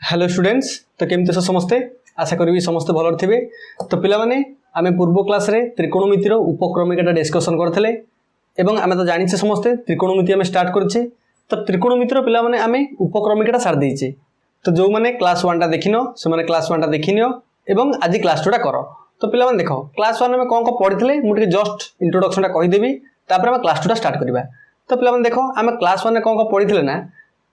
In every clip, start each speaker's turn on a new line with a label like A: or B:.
A: Hello students तो केमती समस्ते आशा करी समस्ते भल थे। तो पिला माने आमे पूर्व क्लास रे त्रिकोणमितिर उपक्रमिका डिस्कसन करथिले एवं आमे तो जानिछे समस्ते त्रिकोणमिति आमे स्टार्ट करछे। तो त्रिकोणमितिर पिला माने आमे उपक्रमिकाटा सार देइछे। तो जो माने क्लास 1 टा देखिनो से माने क्लास 1 टा देखिनियो एवं आज क्लास 2 टा करो। तो पिला माने देखो क्लास 1 में कोन को पढिथिले मु टिके जस्ट इंट्रोडक्शन टा कहि देबी तापर आमे क्लास 2 टा स्टार्ट करबा। तो पिला माने देखो आमे क्लास 1 में कोन को पढिथिले ना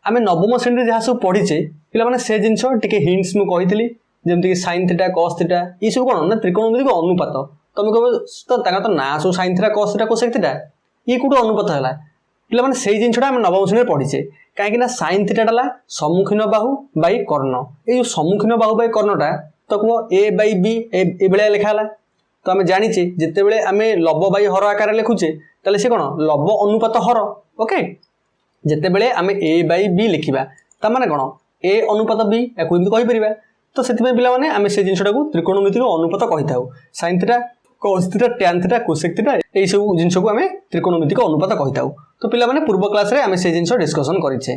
A: आमे नवम श्रेणी जहाँ सब पढ़ीचे पिला माने से जिनस टिके हिंट्स मु कहितली जेमति कि sin theta cos theta E सब कोन ना त्रिकोणमितिक अनुपात। तमे कहबो तो ताका तो ना सब sin theta cos theta cosec theta ई कुटो अनुपात हला पिला माने सेही जिनसटा आमे नवम श्रेणी पढ़ीचे काहे कि ना sin थीटा डाला सम्मुखीन बाहु बाई कर्ण। ए जो सम्मुखीन बाहु बाई कर्णटा तो को a बाई b ए बेले लिखा हला। तो आमे जानिचे जते बेले आमे लब बाई हर आकार लिखुचे ताले से कोन लब अनुपात हर। ओके जेते बेले आमे a बाई b लिखिबा ता माने कोन a अनुपात b याकु एमति कहि परिबा। तो सेति में पिला माने आमे से जिनसटा को त्रिकोणमितिक अनुपात कहिताउ sin theta cos theta tan theta cosec theta एई सब जिनस को आमे त्रिकोणमितिक अनुपात कहिताउ। तो पिला माने पूर्व क्लास रे आमे से जिनस डिस्कशन करिछे।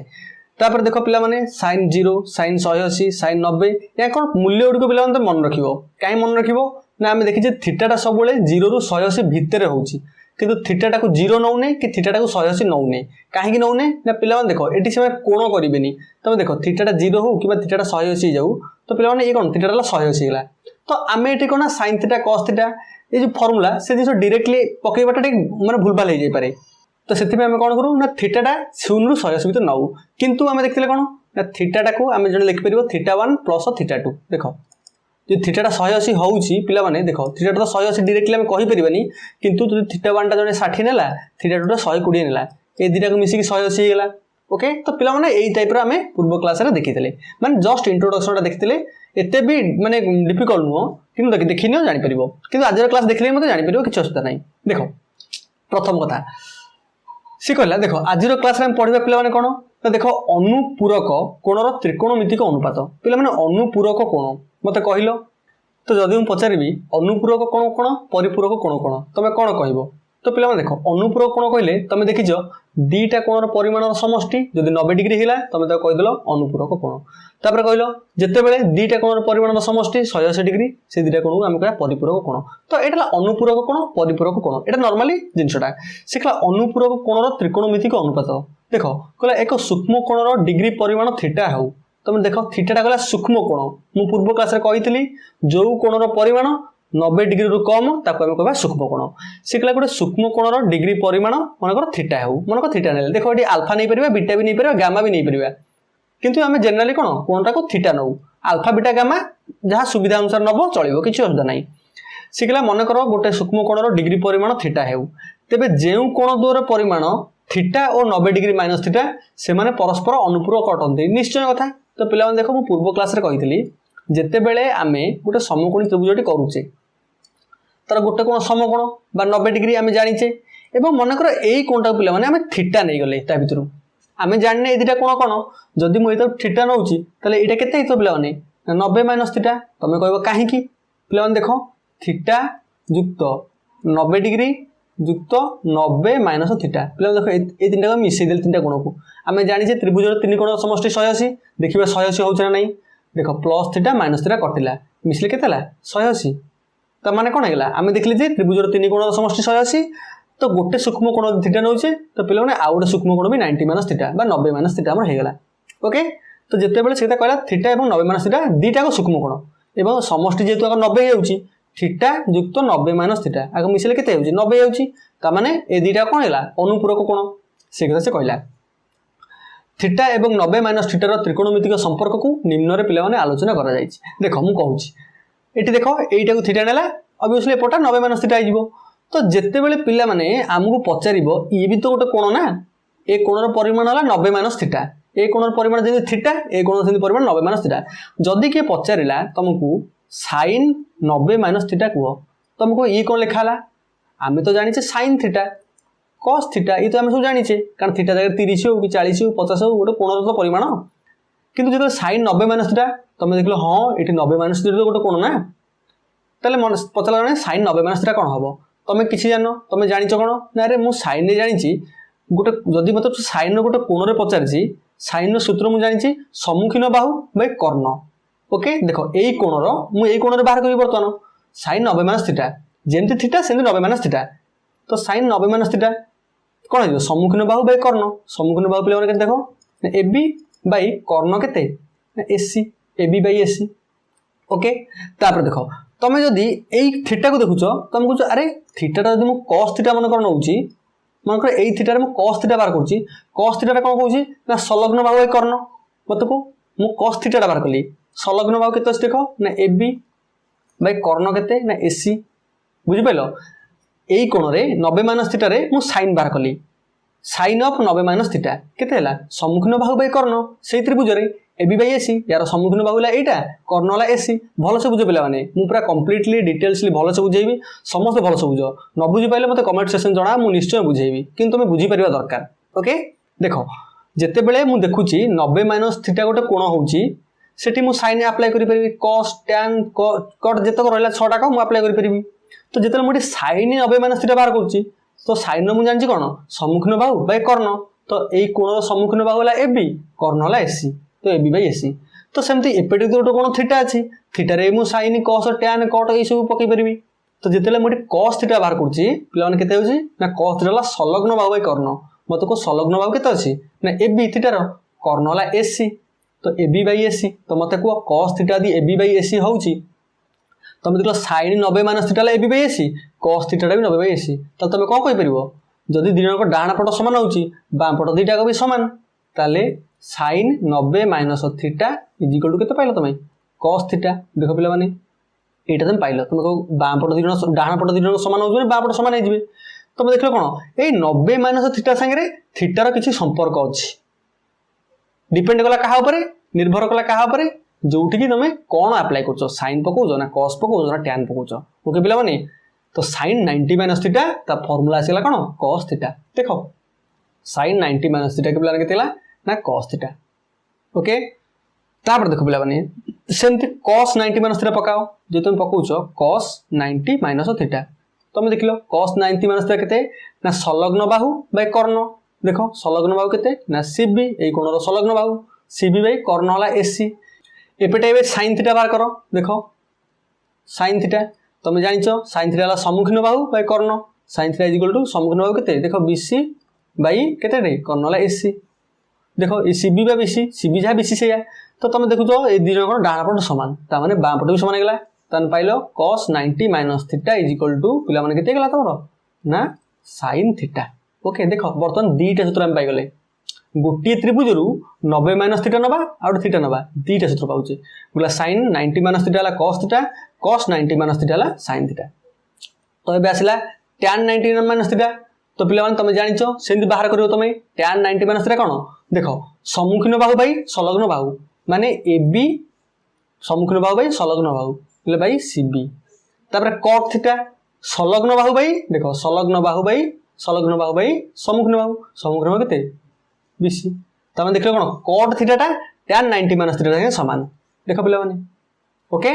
A: तापर देखो पिला माने sin 0 sin 180 sin 90 या कोन मूल्य उडको पिला माने मन रखिबो काई मन रखिबो ना आमे देखिजे थीटाटा सब बेले 0 रु 180 भितरे होउची किंतु थीटाटा को 0 नौने कि थीटाटा को 180 नौने काहे कि नौने ना पिला माने देखो एटी से कोण करिवेनी। तमे देखो थीटाटा 0 हो कि थीटाटा 180 जाऊ तो पिला माने ए कोन थीटाटा 180 गेला। तो आमे एटी कोन sin थीटा cos थीटा ए जो फार्मूला से दिस डायरेक्टली पकेबाटा माने भूलभाल हो जाई पारे। तो सेति में आमे कोन करू ना थीटाटा 0 रु 180 भीतर नाउ किंतु आमे देखथिले कोन ना थीटाटा को आमे जने लिखि परिबो थीटा 1 प्लस थीटा 2। देखो जो थीटाटा 180 होउची पिला माने देखो थीटाटा तो 180 डायरेक्टली आमे कहि परिबानी किंतु जो थीटा 1 टा जने 60 नेला थीटा 2 टा 120 नेला ए दिटा को मिसी कि 180 गेला। ओके तो पिला माने एई टाइप रो आमे पूर्व क्लास रे देखितले माने जस्ट इंट्रोडक्शन टा देखितले एते भी माने डिफिकल्ट नुहो किंतु देखिनियो जानि परिबो किंतु आज रो क्लास देखले मते जानि परिबो किछ असुविधा नै। देखो प्रथम कथा सी कहला देखो आज रो क्लास रे हम पढिबा पिला माने कोन तो देखो अनुपूरक कोणर त्रिकोणमितिक अनुपात पिला माने अनुपूरक कोण मते कहिलो। तो जदि हम पचारिबी अनुपूरक कोण कोण परिपूरक कोण कोण तमे कोण कहइबो। तो पिला माने देखो अनुपूरक कोण कहले तमे देखिजो दीटा कोणर परिमाणर समष्टि जदि 90 डिग्री हिला तमे तो कहि देलो अनुपूरक कोण। तापर कहलो जते बेले दीटा कोणर परिमाणर समष्टि 180 डिग्री से दीटा कोण हम कहया परिपूरक कोण। तो एटा अनुपूरक कोण परिपूरक कोण एटा नॉर्मली जिंसटा सिखला अनुपूरक कोणर त्रिकोणमितिक अनुपात। देखो कहला एक सूक्ष्म कोणर डिग्री परिमाण थीटा हो तमे देखो थीटाटा कहला सूक्ष्म कोण मु पूर्व क्लास रे कहितली जो कोणर परिमाण 90 डिग्री रु कम ताको हम कहबा सूक्ष्म कोण। सिखला गोटे सूक्ष्म कोणर डिग्री परिमाण मनकर थीटा हो मनकर थीटा नेले देखो एटी अल्फा नै परिबा बीटा भी नै परिबा गामा भी नै परिबा किंतु हमें जनरली कोन कोणटा को थीटा नउ अल्फा बीटा गामा जहां सुविधा अनुसार नबो चलिबो किछ असुविधा नै। सिखला मन करो गोटे सूक्ष्म कोणर डिग्री परिमाण थीटा हेउ तेबे जेउ कोण दोर परिमाण थीटा और 90 डिग्री माइनस थीटा से माने परस्पर अनुपूरक अटंती निश्चय कथा। तो पिला माने देखो मु पूर्व क्लास रे कहितली जेते बेले आमे गोटे समकोणी त्रिभुजटी करूचे तार गोटे कोण समकोण बा 90 डिग्री आमे जानिचे एवं मन करो एई कोणटा पिला माने आमे थीटा नै गले ता भितरु आमे जानने ए दिटा कोण कोण जदि मु एतो थीटा नउची तले एटा केते हितो पिला माने 90 माइनस थीटा तमे कहबो काहे की पिला माने देखो थीटा युक्त 90 डिग्री युक्त 90 माइनस थीटा पिला देखो ए तीनटा को मिसै देल तीनटा कोण को आमे जानिचे त्रिभुजर तीन कोण समष्टि 180 देखिबा 180 होउछ ना नै देखो प्लस थीटा माइनस थीटा कटिला मिसले केतेला 180 त माने कोन हेला आमे देखली जे त्रिभुजर तीन कोण समष्टि 180 तो गोटे सूक्ष्म कोण थीटा नउचे तो पिला माने आ गोटे सूक्ष्म कोण भी 90 माइनस थीटा बा 90 माइनस थीटा हमर हे गेला। ओके तो जते बेले सेटा कहला थीटा एवं 90 माइनस थीटा दीटा को सूक्ष्म कोण एवं समष्टि जेतु अगर 90 हेउची थीटा युक्त 90 माइनस थीटा आगे मिसले केते हेउची 90 हेउची त माने ए दीटा कोन हेला अनुपूरक कोण से कथा से कहला। थीटा एवं 90 माइनस थीटा रो त्रिकोणमितिक संपर्क को निम्न रे पिला माने आलोचना करा जायछि। देखो मु कहूची एटी देखो एटा को थीटा नेला ऑब्वियसली एपोटा 90 माइनस थीटा आइबो। तो जेते बेले पिला माने हमहु पचारिबो ई भी तो गोटे कोण ना ए कोणर परिमाण हला 90 माइनस थीटा ए कोणर परिमाण जे थीटा ए कोणर से परिमाण 90 माइनस थीटा जदि के पचारिला तुमको sin 90 माइनस थीटा को तुमको ई कोन लिखा हला आमे तो जानिचे sin theta cos theta E तो हम सब जानिचे कारण थीटा जगह 30 हो कि 40 हो 50 हो गोटे कोणर तो परिमाण किंतु जदि sin 90 माइनस थीटा तुम देखलो हां एटी 90 माइनस थीटा तो गोटे कोण ना तले मन पचला जाने sin 90 माइनस थीटा कोन हबो तमे किछि जानो तमे जानिचो कोन ना रे मु sin ने जानिची गोटे जदि मते sin रो गोटे कोण रे पचारछि साइन सूत्र मुझे जानी सम्मुखीन बाहु बाय कर्ण ओके देखो यही कोणर मुझे कोण बाहर करी बर्तमान साइन 90 माइनस थीटा जेमती थीटा सेमती 90 माइनस थीटा तो साइन 90 माइनस थीटा कौन हो सम्मुखीन बाहु बाय कर्ण सम्मुखीन बाहु पे देखो ए बी बाय कर्ण के AC A B by AC okay तापर देखो तुम जदि यही थीटा को देखुच तुम कह अरे थीटा जब मुझे कस थीटा मन नौ मनकर यही थीटा मैं कस थीटा बाहर करुँची कस थीटा कौन कौन ना संलग्न बाहु बाय कर्ण मत को मु कस थीटा बाहर कली संलग्न बाहु के देख ना ए बी बाय कर्ण के ना एसी बुझिपाल यही कोण में 90 माइनस थीटा मु साइन बाहर कली साइन ऑफ 90 माइनस थीटा केते सम्मुखीन बाहु बाय कर्ण से त्रिभुज ए बी बाय एसी यार सम्मुखीन बाहु एटा कर्ण वाला एसी भलसे बुझ पे मुझे पूरा कम्प्लीटली डिटेल्सली भलसे बुझेबी समस्त भलसे बुझ न बुझी पारे मत कमेंट सेक्शन जना मुझे निश्चय बुझेबी कि तुम बुझीपार दरकार ओके देख जिते बड़े मुझे देखुची 90 माइनस थीटा गोटे कोण होची सेठी मु साइन अप्लाई करि परिबी cos tan cot जेतक रहला छटा को मु अप्लाई करि परिबी तो जेतले मुझे साइन 90 माइनस थीटा बाहर करूची तो साइन मु जानची कोन सम्मुखीन बाहु बाय कर्ण तो एई कोणर सम्मुखीन बाहु होला एबी कर्ण होला एसी तो ए बी बाय एसी तो सेमती एपेटी गोटे कोण थीटा अच्छी थीटा रे मु साइन cos tan cot ये सब पकई परिबी तो जिते मुझे cos थीटा बाहर करूची पिलाने केते होची ना cos थीटा ला संलग्न बाहु बाय कर्ण मत को संलग्न बाहु केते अछि ना ए बी थीटा रो कर्ण होला एसी तो ए बी बाय एसी तो मत को cos थीटा दी ए बी बाय एसी होची तुम देखो साइन 90 माइनस थीटा ला A B by AC cos theta भी 90 बाय एसी तो तुम कौन कहि परिबो जदि दिनक डाहाण पट समान होची बाम पट दुईटा को भी समान ताले sine 90 minus theta is equal to केते पाइलो तुम cos थीटा देखो पिला माने एटा तुम पाइलो तुम को बाम पट दुईटा डाहाण पट दुईटा समान होजबे बाम पट समान होजबे तुम देखलो कोन ए 90 माइनस थीटा संगे थीटार किछि संपर्क अछि डिपेंड कला कहा ऊपर निर्भर कला कहा ऊपर जोठी कि तुम कौन अप्लाई कर साइन पकाउछ ना cos पकाउछ ना tan पकाउछ ओके पिला माने तो साइन 90 माइनस थीटा ता फार्मूला आसीला कोन cos थीटा देखो साइन 90 माइनस थीटा के पिला केतेला ना cos थीटा ओके तापर देखो पिला माने सेमती cos 90 माइनस थीटा पकाओ जे तुम पकाउछ cos 90 माइनस थीटा तुम देखलो cos 90 माइनस थीटा केते ना संलग्न बाहु बाय कर्ण देखो संलग्न बाहु केते ना सीबी एई कोणर संलग्न बाहु सीबी बाय कर्ण होला एसी एपेटा एबे sin थीटा बाहर करो देखो sin थीटा तुम जानिचो sin थीटा होला सम्मुखीन बाहु बाय कर्ण sin theta is equal to सम्मुखीन बाहु केते देखो BC बाय केते रे कर्ण होला एसी देखो ये सीबी बा बीसी सीबी जहाँ बीसी से तो तुम देखो ये दी जन डाण पट सामान ताने बाम पट भी सामान गला तान पाइलो cos 90 minus theta is equal to पिला माने केते गला तमरो ना sin थीटा ओके देखो बर्तमान दीटा सूत्र हम पाई गले गोटे त्रिभुज रु 90 माइनस थीटा नबा और थीटा नबा दीटा सूत्र पाउचे बोला sin 90 माइनस थीटा ला cos theta cos 90 minus theta ला sin थीटा तो एबे आसिला tan 90 माइनस थीटा तो पिला माने तुम जानिचो सेंदी बाहर करियो तुम tan 90 माइनस थीटा कोन देखो सम्मुखीन बाहु बाई संलग्न बाहु माने ए बी सम्मुखीन बाहु बाई संलग्न बाहु ले बाई सीबी तापर cot थीटा संलग्न बाहु बाई देखो संलग्न बाहु बाई सम्मुखीन बाहु केते बीसी तमे देखले कोन cot थीटा टा tan 90 माइनस थीटा संगे समान देखो पिला माने ओके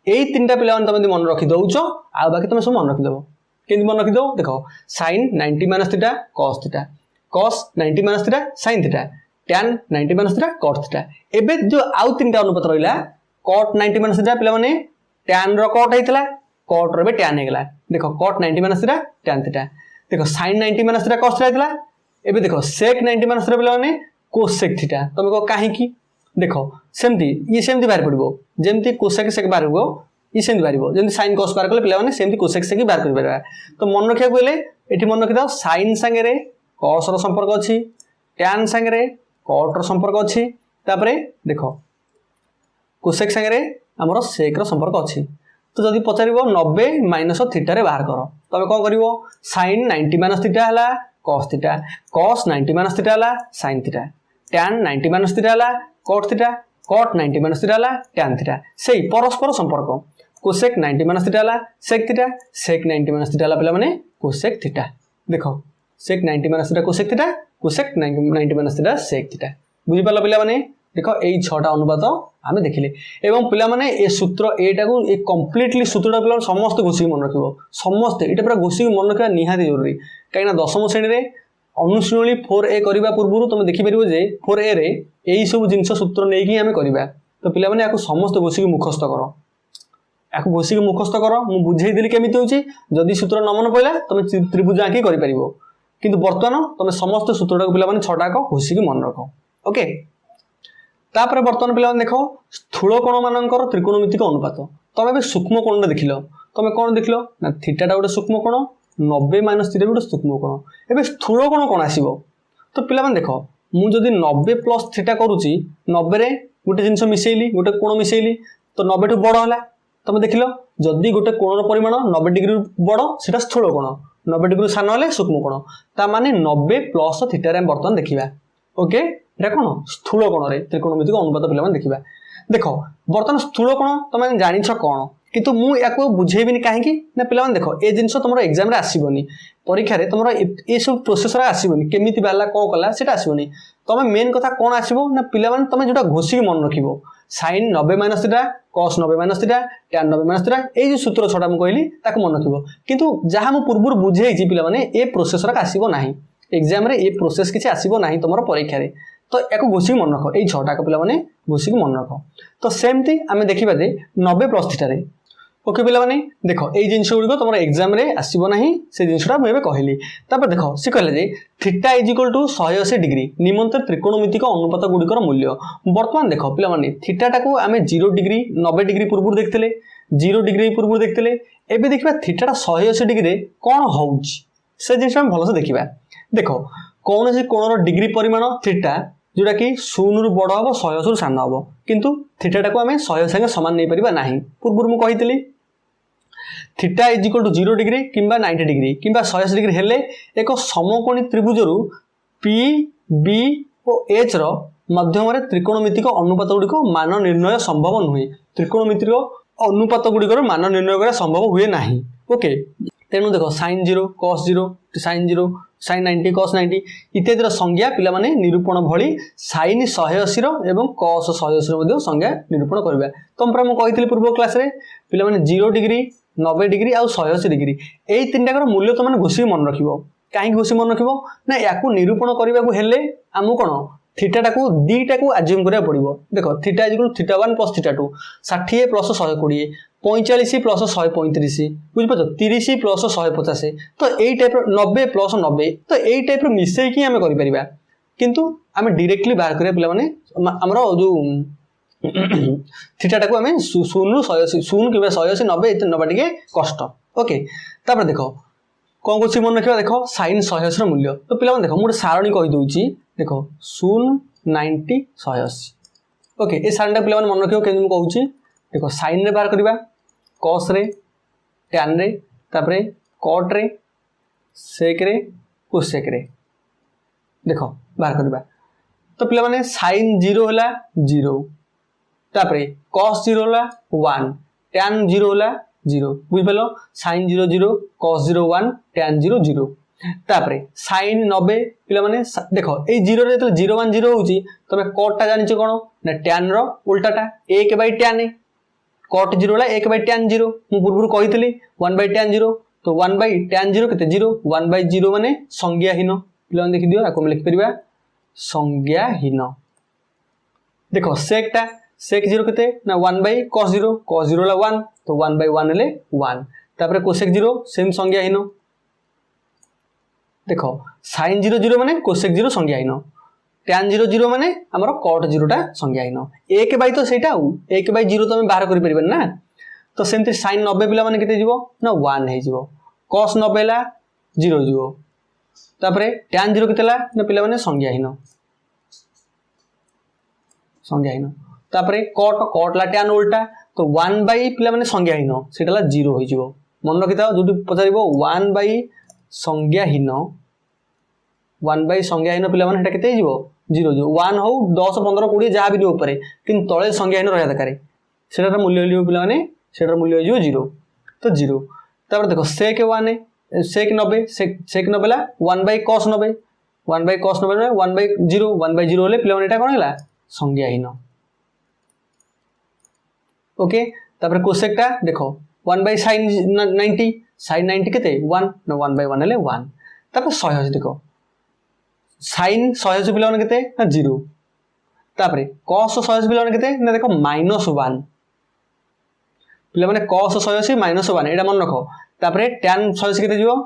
A: एई तीनटा पिला माने तमे मन रखि दउचो आ बाकी तमे सब मन रखि देबो केंदी मन रखि दो देखो sin 90 minus theta cos 90 minus theta sin theta tan 90 minus theta cot theta एबे जो आउ तीनटा अनुपात रहिला cot 90 माइनस थीटा पिला माने tan रो cot हेतला cot रो बे tan हेगला देखो cot 90 minus theta tan theta देखो sin 90 minus theta cos theta हेतला एबे देखो sec 90 माइनस थीटा पिला माने cosec थीटा तमे को काहे की देखो सेमती ये सेमती बाहर पड़िबो जेमती cosec sec बाहर हो ये सेमती बाहरिबो जेमती sin cos बाहर कले पिला माने सेमती cosec sec बाहर कर परबा तो मन रखिया कोइले एठी मन रखि दाओ sin संगे रे cos रो संपर्क अछि tan संगे रे cot रो संपर्क अछि तापरे देखो cosec संगे रे हमरो sec रो संपर्क अछि तो जदि पचारिबो 90 माइनस थीटा रे बाहर करो तबे कोन करिवो sin 90 माइनस थीटा हला cos theta cos 90 minus theta हला sin theta tan 90 minus theta हला cot theta cot 90 minus theta हला tan थीटा सेही परस्पर संपर्क cosec 90 माइनस थीटा हला sec 90 माइनस थीटा हला पिला माने cosec थीटा देखो sec 90 minus theta cosec theta cosec 90 minus theta sec theta बुझि पाला पिला माने देखो एई 6टा अनुपात आमे देखिले एवं पिला माने ए सूत्र एटा को ए कंप्लीटली सूत्रटा पिला समस्त घोषी मन रखिबो समस्त एटा पूरा घोषी मन रखिबा निहाती जरूरी काईना दशम श्रेणी रे अनुशीलनी 4A करबा पूर्व तुम देखि परिबो जे 4A रे एई सब जिंस सूत्र नै कि हमें करबा तो पिला माने याको समस्त घोषिक मुखस्थ करो याको घोषिक मुखस्थ करो मु बुझेई देली केमिति होची जदी सूत्र न मन पइला तुम त्रिभुज आंकी करि परिबो किंतु वर्तमान तुम समस्त सूत्रटा पिला माने छटा को घोषिक मन रखो ओके तापर वर्तमान पिला माने देखो स्थूल कोण मानकर त्रिकोणमितिक अनुपात तुम बे सूक्ष्म कोण देखिलो तुम कोन देखिलो ना थीटाटा गोटे सूक्ष्म कोण 90 माइनस थीटा गोटे सूक्ष्म कोण एबे स्थूल कोण कोन आसीबो तो पिला माने देखो मु जदी 90 प्लस थीटा करूची 90 रे गोटे जिंस मिसेइली गोटे कोण मिसेइली तो 90 टू बड़ होला तुम देखिलो जदी गोटे कोणर परिमाण 90 डिग्री बड़ सेटा स्थूल कोण 90 डिग्री सान होले सूक्ष्म कोण ता माने 90 प्लस थीटा रे वर्तमान देखिबा ओके एटा कोन स्थूल कोण रे त्रिकोणमितिक अनुपात पिला माने देखिबा देखो वर्तमान स्थूल कोण तुम जानिछ कोन किंतु मु याको बुझेबिनी काहेकि ना पिला माने देखो ए जिंस तुमरो एग्जाम रे आसीबोनी परीक्षा रे तुमरो ए सब प्रोसेस रे आसीबोनी केमिति बाला को कला सेटा आसीबोनी तुम मेन कथा कोन आसीबो ना पिला माने तुम जोटा घोषिक मन रखिबो sin 90 minus theta cos 90 minus theta tan 90 minus theta ए जो सूत्र छटा मु कहली ताको मन रखिबो किंतु जहा मु पूर्व बुझेइछि पिला माने ए प्रोसेस रे आसीबो नाही एग्जाम रे ए प्रोसेस किछि आसीबो नाही तुमरो परीक्षा रे तो याको घोषिक मन रखो ए छटा को पिला माने घोषिक मन रखो तो सेमती आमे देखिबा जे 90 प्लस थीटा रे ओके पिला माने देखो ए जिंस गुडी तुम एग्जाम रे आसीबो नाही से जिंसटा मु एबे कहली तापर देखो से कहले जे theta is equal to 180 degree निमंत्र त्रिकोणमितिक अनुपात गुडीकर मूल्य वर्तमान देखो पिला माने थीटाटा को आमे 0 डिग्री 90 डिग्री पूर्व देखथिले 0 डिग्री पूर्व देखथिले एबे देखिबा थीटाटा 180 डिग्री रे कोन होउची से जिंस हम भलो से देखिबा देखो कोन से कोनर डिग्री परिमाण थीटा जोटा कि 0 रु बड़ हबो 180 रु सान हबो किंतु थीटाटा को आमे 180 संगे समान नै परिबा नाही पूर्व मु कहितली theta is equal to 0 degree किंबा 90 डिग्री किंबा 180 डिग्री हेले एक समकोणी त्रिभुज रु पी बी और एच रो माध्यम रे त्रिकोणमितिक अनुपात गुडी को मान निर्णय संभव नहुई त्रिकोणमितिक अनुपात गुडी को मान निर्णय करा संभव हुए नाही ओके तेनु देखो sin 0 cos 0 sin 0 sin 90 cos 90 इत्यादि रो संज्ञा पिला माने निरूपण भली sin 180 रो एवं cos 180 रो मध्ये संज्ञा निरूपण करबा तम पर मु कहितली पूर्व क्लास रे पिला माने 0 डिग्री 90 डिग्री आ 180 डिग्री एई तीनटा कर मूल्य तो माने घोषी मन रखिबो काहे घोषी मन रखिबो ना याकू निरूपण करबा को हेले हमु कोन थीटाटा को दीटा को अज्यूम करिया पड़िबो देखो theta is theta 1 plus theta 2 60 plus 120 45 plus 135 बुझ पाछो 30 प्लस 150 तो एई टाइप रो 90 प्लस 90 तो एई टाइप रो मिसई कि हमें करि परिबा किंतु हमें डायरेक्टली बाहर करिया पिला माने हमरो जो थीटाटा को हमें 0 रु 180 0 कि 180 90 इतने नबा टिके कष्ट ओके तापर देखो कोन कुछ मन रखिबा देखो sin 180 रो मूल्य तो पिला माने देखो मु सारणी कहि दोउची देखो 0 90 180 ओके ए सारणी पिला माने मन रखियो के मु कहूची देखो sin रे बाहर करबा cos रे tan रे तापर cot रे sec रे cosec रे देखो बाहर करबा तो पिला माने sin 0 होला 0 तापर cos 0 होला 1 tan 0 होला 0 बुझ पेलो sin 0 0 cos 0 1 tan 0 0 तापर sin 90 पिला माने देखो ए 0 रे तो 0 1 0 होउची तमे cot ता जानिछ कोन ना tan रो उल्टाटा 1/tan cot 0 होला 1/tan 0 मु पूर्व कहितली 1/tan 0 तो 1/tan 0 केते 0 1/0 माने संज्ञाहीन पिला देखि दियो आको लिख परिबा संज्ञाहीन देखो sec ता sec 0 केते ना 1/cos 0 cos 0 ला 1 तो 1/1 ले 1 तापर cosec 0 सेम संज्ञाहीन देखो sin 0 0 माने cosec 0 संज्ञाहीन tan 0 0 माने हमर cot 0 टा संज्ञाहीन 1/, तो सेटा 1/0 तो हम बाहर करि परिबन ना तो सेमते sin 90 पिला माने केते जीवो ना 1 हे जीवो cos 90 ला 0 जीवो तापर tan 0 केतेला ना पिला माने संज्ञाहीन तापर cot ला tan उल्टा तो 1/ पिला माने संज्ञाहीन सेटाला 0 होई जीवो मन रखिता जोटी पचारिबो 1/ संज्ञाहीन 1/ संज्ञाहीन पिला माने हेटा केते जीवो 0 जीवो 1 हो 10 15 20 जहा भी ऊपर किन तळे संज्ञाहीन रहया दरकार सेटार मूल्य लियो पिला माने सेटार मूल्य जीवो 0 तो 0 तापर देखो sec 1 sec 90 sec 90 ला 1/cos 90 1/cos 90 1/0 1/0 होले पिला माने एटा कोन हला संज्ञाहीन ओके तापर cosec टा देखो 1/sin 90 sin 90 केते 1 ना 1/1 हेले 1 तापर 180 देखो साइन 180 पिला माने केते ना 0 तापर cos 180 पिला माने केते ना देखो -1 पिला माने cos 180 -1 एटा मन रखो तापर tan 180 केते जीवो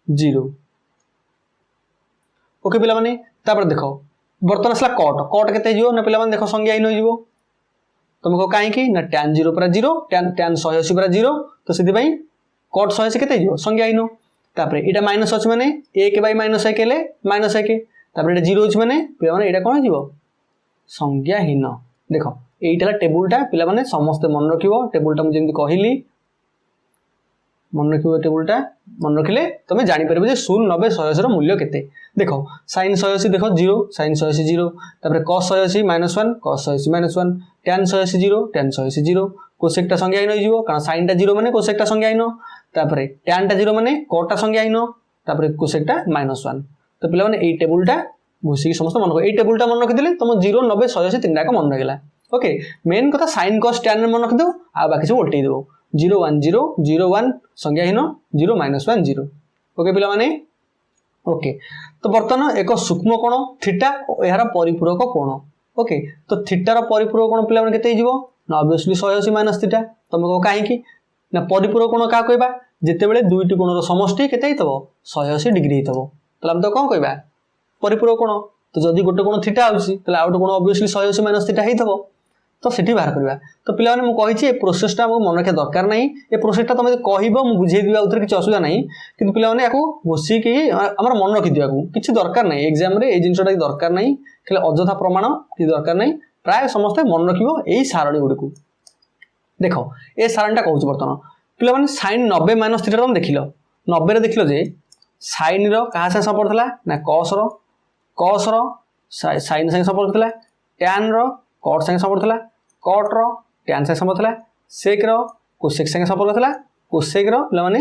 A: 0 ओके पिला माने तापर देखो बर्तन असला cot केते जीवो ना पिला माने देखो संज्ञा इन हो जीवो तुमको काहे की ना tan 0 पर 0 tan 180 पर 0 तो सिद्धि भाई cot 180 केते जीवो संज्ञा इन तापर एटा माइनस अछि माने 1 बाय -1 केले -1 तापर एटा 0 अछि माने पिला माने एटा कोन जीवो संज्ञाहीन देखो एइटा टेबुलटा पिला माने समस्त मन रखिबो टेबुलटा मु जेंति कहिली मन रखिबो टेबुलटा मन रखिले तमे जानि परबे जे 0 90 180 रो मूल्य केते देखो sin 180 देखो 0 sin 180 0 तापर cos 180 -1 cos 180 -1 tan 180 0 tan 180 0 cosec टा संज्ञाहीन हो जीवो कारण sin टा 0 माने cosec टा संज्ञाहीन तापर tan टा 0 माने cot टा संज्ञाहीन तापर cosec टा -1 तो पिला माने एई टेबुलटा घुसी समस्त मन रखो एई टेबुलटा मन रखि दिले तुम 0 90 180 तीनटा का मन रहिला ओके मेन कथा sin cos tan मन रखि दो आ बाकी सब उल्टै देबो 0 1 0 0 1 संज्ञाहीन 0 -1 0 ओके पिला माने ओके तो बर्तमान एक सूक्ष्म कोण थीटा एहार परिपूरक कोण ओके तो थीटा रो परिपूरक कोण पिला माने केते हिजबो ना ऑब्वियसली 180 - थीटा तुमको काहे की ना परिपूरक कोण का कहबा जेते बेले दुईटी कोण रो समष्टि केते हितबो 180 डिग्री हितबो तला हम तो कोन कहबा परिपूरक कोण तो जदी गोटे कोण थीटा आउसी तला आउट कोण ऑब्वियसली 180 - थीटा हितबो तो सेठी बाहर करबा तो पिला माने मु कहिछि ए प्रोसेसटा हमको मन रखे दरकार नाही ए प्रोसेसटा तमे कहिबो मु बुझेइ दिबा उतर किछ असुविधा नाही किंतु पिला माने याको घोसी के हमर मन रखि दिबाकू किछ दरकार नाही एग्जाम रे ए जिंसटा दरकार नाही खाली अजथा प्रमाण कि दरकार नाही प्राय समस्त मन रखिबो एई सारणी गुडीकू देखो ए सारणीटा कहउछ बर्तन पिला माने sin 90 - थीटा हम देखिलो 90 रे देखिलो जे sin रो कहा से संपर्क थला ना cos रो sin से संपर्क थला tan रो cot से संपर्क थला cot रो tan से संपर्क थला sec रो cosec से संपर्क थला cosec रो पिला माने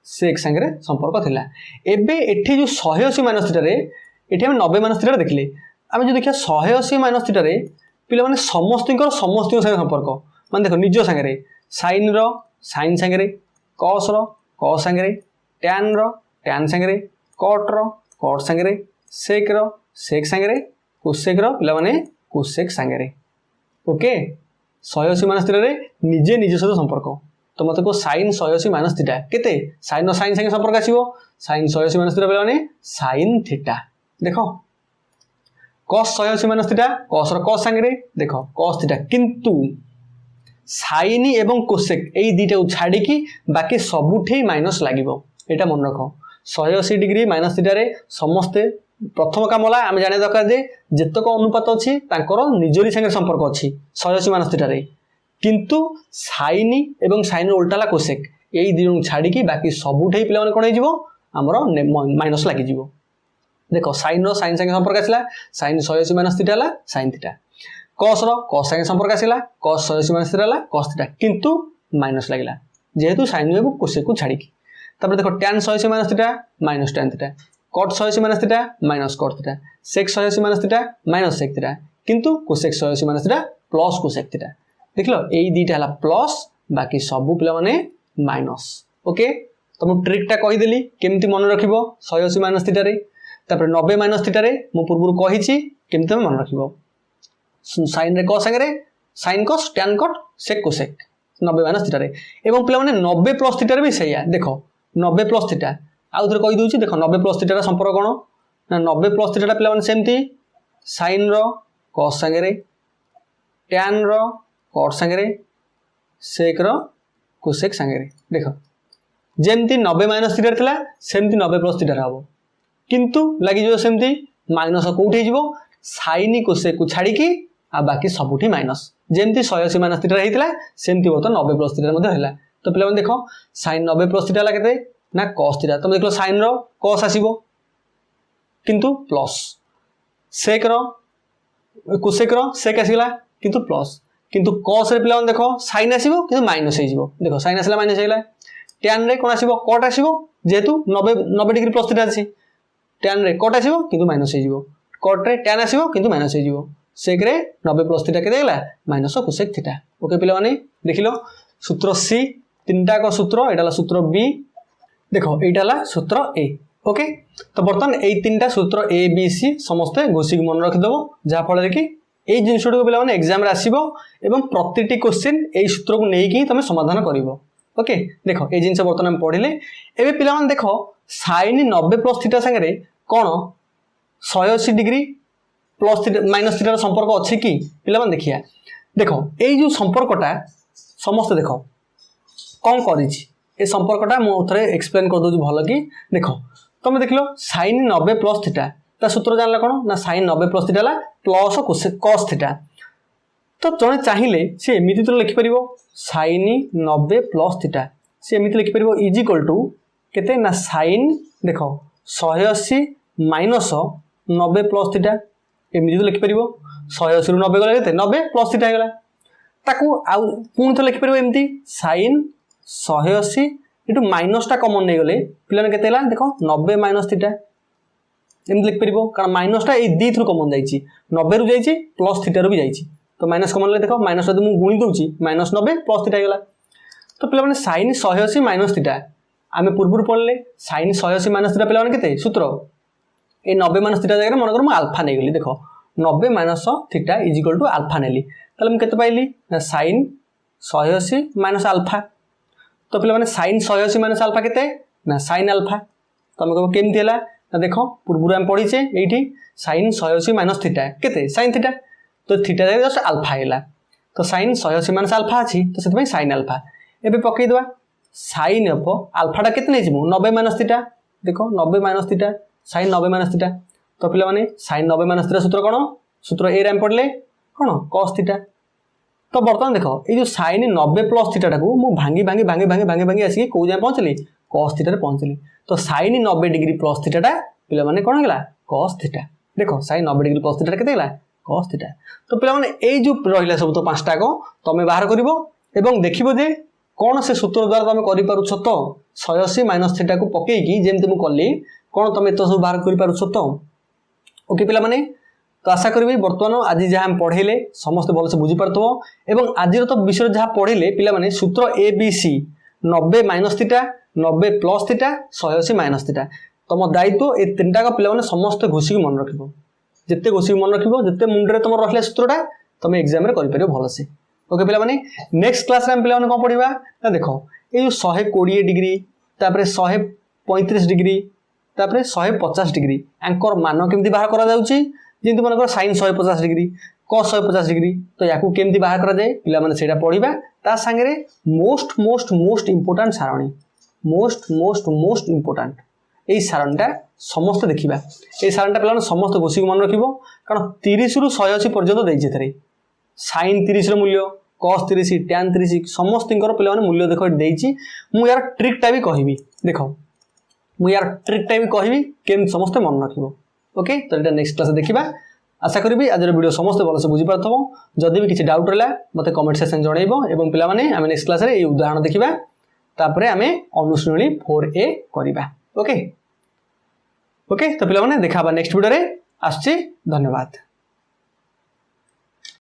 A: sec संगे संपर्क थला एबे एठी जो 180 - थीटा रे एठी हम 90 - थीटा देखिले हम जो देखिया 180 - थीटा रे पिला माने समस्तिकर संगे संपर्क माने देखो निज संगे रे sin रो sin संगे रे cos रो cos संगे रे tan रो tan संगे रे cot रो cot संगे रे sec रो sec संगे रे cosec रो पिला माने cosec संगे रे ओके 180 - थीटा रे निजे निज सहित संपर्क तो मते को sin 180 - थीटा केते sin रो sin संगे संपर्क आसीबो sin 180 - थीटा पिला माने sin थीटा देखो cos 180 - थीटा cos रो cos संगे रे देखो cos थीटा किंतु sin एवं cosec एई दुईटा को छाडी की बाकी सबुठे माइनस लागिबो एटा मन रखो 180 डिग्री माइनस थीटा रे समस्त प्रथम काम होला आमे जाने दरकार जे जेतक अनुपात अछि तांकर निजरी संगे संपर्क अछि 180 - थीटा रे किंतु sin एवं sin रो उल्टाला cosec एई दुईटा को छाडी की बाकी सबुठे पिला माने कोन हे जिवो हमरो माइनस लागि जिवो देखो sin रो sin संगे संपर्क आसिला sin 180 - थीटा ला sin थीटा cos रो cos संगे संपर्क आसिला cos 180 - थीटा ला cos थीटा किंतु माइनस लागिला जेहेतु sin एवं cosec को छाडी की तापर देखो tan 180 - theta minus tan theta cot 180 - theta minus cot theta sec 180 - theta minus sec theta किंतु cosec 180 - theta plus cosec theta देखलो एई दीटा हला प्लस बाकी सब पिला माने माइनस ओके तो मु ट्रिक टा कहि देली केमती मन रखिबो 180 - थीटा रे तापर 90 - थीटा रे मु पूर्व कहिछि केमती मन रखिबो sin रे cos संगे रे sin cos tan cot sec cosec 90 - theta रे एवं पिला माने 90 प्लस थीटा रे भी सैया देखो 90 प्लस थीटा आउ थरे कहि दोछि देखो 90 प्लस थीटा रा संपर्क कोन ना 90 प्लस थीटा रा पिला माने सेमती sin रो cos संगे रे tan रो cot संगे रे sec रो cosec संगे रे देखो जेमती 90 - थीटा थिला सेमती 90 प्लस थीटा रा हबो किंतु लागि जो सेमती माइनस कोठे जिवो sin cosec को छाडी की आ बाकी सबुठी माइनस जेमती 180 - थीटा हेतिला सेमती बर्त 90 प्लस थीटा मध्ये हैला तो पिला माने देखो sin 90 प्लस थीटा ला केते ना cos थीटा तुम देखलो sin रो cos आसीबो किंतु प्लस sec रो cosec रो sec आसीला किंतु प्लस किंतु cos रे पिला माने देखो sin आसीबो किंतु माइनस हे जिवो देखो sin आसीला माइनस हेला tan रे कोन आसीबो cot आसीबो जेहेतु 90 डिग्री प्लस थीटा आसी tan रे cot आसीबो किंतु माइनस हे जिवो cot रे tan आसीबो किंतु माइनस हे जिवो sec रे 90 प्लस थीटा केते गेला माइनस cosec थीटा ओके पिला माने देखिलो सूत्र C तीनटा को सूत्र एटाला सूत्र B देखो एटाला सूत्र A ओके तो बर्तमान यही 3टा सूत्र ए बी सी समस्ते घोषिक मन रखिदेव जहाँफल कि ये जिनस गुड़ा पे एग्जाम आसो और प्रति क्वेश्चन यही सूत्र को लेकिन तुम समाधान कर ओके देख ये जिन बर्तमान पढ़ले एवं पिला देख sin 90 प्लस थीटा सागर कौन 180 डिग्री प्लस थीटा माइनस थीटार संपर्क अच्छी कि पिला देखिए देख यही जो संपर्कटा समस्ते देख कौन कर संपर्कटा मुझे एक्सप्लेन कर दूँ भल कि देख तुम देख लो sin 90 प्लस थीटा ता सूत्र जानला कौन ना sin 90 plus theta plus cos theta तो जड़े चाहिए सी एमती तो लिखिपर sin 90 प्लस थीटा सी एमती लिखिपर इज इक्वल टू केते ना sin देख 180 माइनस 90 प्लस थीटा एमती तो लिखिपर 180 रु 90 गला केते 90 प्लस थीटा गला ताकू आउ पुणी तो लिखिपर एमती sin 180 इटू माइनसटा कमन नहीं गले पिलाने केते हला देखो 90 माइनस थीटा एमती लिखिपर कारण माइनसटा ये दी थ्रू कमन जाइए 90 रु जाइए प्लस थीटा रु भी जाइए तो माइनस कमन ले देख माइनस यदि मुझे गुणी दूसरी माइनस 90 प्लस थीटा गला तो पे sin 180 माइनस थीटा आम पूर्व पढ़ले sin 180 माइनस थीटा पे के सूत्र ये 90 माइनस थीटा जगह मनकर मुझे आल्फा नहीं गली देख 90 minus theta is equal to alpha नेली मुझे केते पाइली sin 180 माइनस आल्फा तो पे sin 180 माइनस आल्फा केते ना sin आल्फा तो आम कह केमती है ना देख पूर्व आम पढ़ीचे ये sin 180 माइनस थीटा केते sin थीटा तो थीटा जगह जस्ट आल्फा है तो sin 180 माइनस आल्फा अच्छी तो से sin आल्फा एबे पकईदे sin ऑफ आल्फाटा केते नहीं 90 माइनस थीटा देख 90 minus theta sin 90 minus theta तो पे sin 90 माइनस थीटा सूत्र कौन सूत्र ए राम पढ़ले कौन cos थीटा तो बर्तमान देख ये जो sin 90 प्लस थीटा को मुझे भांगी भांगी भांगी भांगी भांगी भांगी आसिक कौ जाए पहुँचली cos थीटा पहुँचली तो sin 90 डिग्री प्लस थीटा पे कौन है cos थीटा देख sin 90 डिग्री प्लस थीटा केते cos थीटा तो पे ये जो रहा सब तो 5टा तुम बाहर कर देखो जे कौन से सूत्र द्वारा तुम कर तो 180 माइनस थीटा को पकईकी जमी मुझे कली कौन तुम एत सब बाहर कर तो ओके पे तो आशा करी बर्तमान आज जहाँ पढ़ेले समस्ते भलसे बुझीपार और आज तो विषय जहाँ पढ़ेले पे सूत्र A B C 90 minus theta 90 plus theta 180 minus theta तुम दायित्व ये 3टा पे समस्त घोषिक मन रख जिते घोषिक मन रख जिते मुंडे तुम रहा सूत्रटा तुम एग्जाम कर भलसे ओके पे नेक्स्ट क्लास पे कौन पढ़ा ना देख ये 120 डिग्री तापर 135 डिग्री तापर 150 डिग्री एंकर मान केमती बाहर करा जाउची जेंति मनकर sin 150 डिग्री cos 150 डिग्री तो या केमती बाहर करा जाए पिला माने सेटा पढ़िबा ता संगे मोस्ट मोस्ट मोस्ट इंपोर्टेंट सारणी मोस्ट इंपोर्टेंट यही सारणटा समस्त देखा ये सारणटा पे समस्त घोषिक मन रख कारण 30 रु 180 पर्यटन देते sin 30 मूल्य cos 30 tan 30 समस्त पे मूल्य देख देती मुझे यार ट्रिकटा भी कहबी देख मुझे यार ट्रिकटा भी कहबी केम समस्त मन रख ओके तो ये नेक्स्ट क्लास देखा आशा करी आज वीडियो समस्त भलसे बुझीपार जदि भी किसी डाउट रहा मत कमेंट सेक्शन जनइब और पे आम नेक्स्ट क्लास ये उदाहरण देखा तापर आम अनुश्रेणी 4A करवा ओके ओके तो पे देखा नेक्स्ट वीडियो आसछि धन्यवाद।